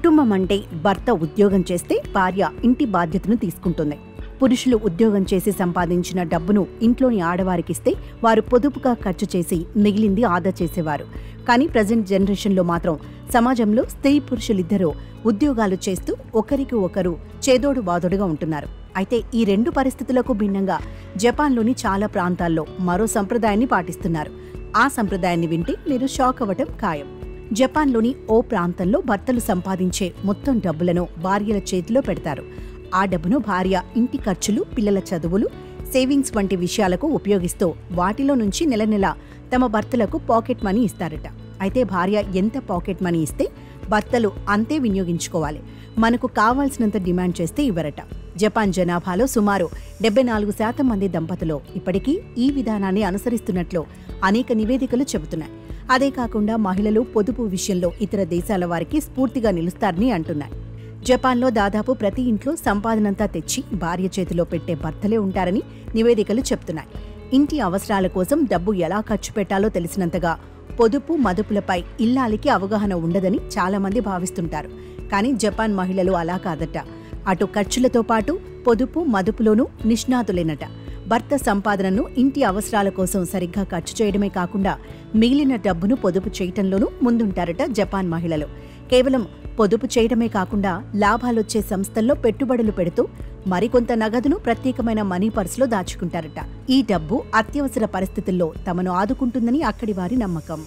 కుటుంబం అంటే భర్త ఉద్యోగం చేస్తే భార్య ఇంటి బాధ్యతను తీసుకుంటుంది. పురుషులు ఉద్యోగం చేసి సంపాదించిన డబ్బును ఇంట్లోని ఆడవారికిస్తే వారు పొదుపుగా ఖర్చు చేసి మిగిలింది ఆదా చేసేవారు. కానీ ప్రజెంట్ జనరేషన్లో మాత్రం సమాజంలో స్త్రీ పురుషులిద్దరూ ఉద్యోగాలు చేస్తూ ఒకరికి ఒకరు చేదోడు బాదోడుగా ఉంటున్నారు. అయితే ఈ రెండు పరిస్థితులకు భిన్నంగా జపాన్లోని చాలా ప్రాంతాల్లో మరో సంప్రదాయాన్ని పాటిస్తున్నారు. ఆ సంప్రదాయాన్ని వింటే మీరు షాక్ అవ్వటం ఖాయం. జపాన్లోని ఓ ప్రాంతంలో భర్తలు సంపాదించే మొత్తం డబ్బులను భార్యల చేతిలో పెడతారు. ఆ డబ్బును భార్య ఇంటి ఖర్చులు, పిల్లల చదువులు, సేవింగ్స్ వంటి విషయాలకు ఉపయోగిస్తూ వాటిలో నుంచి నెల నెల తమ భర్తలకు పాకెట్ మనీ ఇస్తారట. అయితే భార్య ఎంత పాకెట్ మనీ ఇస్తే భర్తలు అంతే వినియోగించుకోవాలి. మనకు కావాల్సినంత డిమాండ్ చేస్తే ఇవ్వరట. జపాన్ జనాభాలో సుమారు 74% మంది దంపతులు ఇప్పటికీ ఈ విధానాన్ని అనుసరిస్తున్నట్లు అనేక నివేదికలు చెబుతున్నాయి. అదే కాకుండా మహిళలు పొదుపు విషయంలో ఇతర దేశాల వారికి స్ఫూర్తిగా నిలుస్తారని అంటున్నాయి. జపాన్లో దాదాపు ప్రతి ఇంట్లో సంపాదనంతా తెచ్చి భార్య చేతిలో పెట్టే భర్తలే ఉంటారని నివేదికలు చెప్తున్నాయి. ఇంటి అవసరాల కోసం డబ్బు ఎలా ఖర్చు పెట్టాలో తెలిసినంతగా పొదుపు మదుపులపై ఇల్లాలికి అవగాహన ఉండదని చాలామంది భావిస్తుంటారు. కానీ జపాన్ మహిళలు అలా కాదట. అటు ఖర్చులతో పాటు పొదుపు మదుపులోనూ నిష్ణాతులేనట. భర్త సంపాదనను ఇంటి అవసరాల కోసం సరిగ్గా ఖర్చు చేయడమే కాకుండా మిగిలిన డబ్బును పొదుపు చేయటంలోనూ ముందుంటారట జపాన్ మహిళలు. కేవలం పొదుపు చేయడమే కాకుండా లాభాలొచ్చే సంస్థల్లో పెట్టుబడులు పెడుతూ మరికొంత నగదును ప్రత్యేకమైన మనీ పర్సులో దాచుకుంటారట. ఈ డబ్బు అత్యవసర పరిస్థితుల్లో తమను ఆదుకుంటుందని అక్కడి వారి నమ్మకం.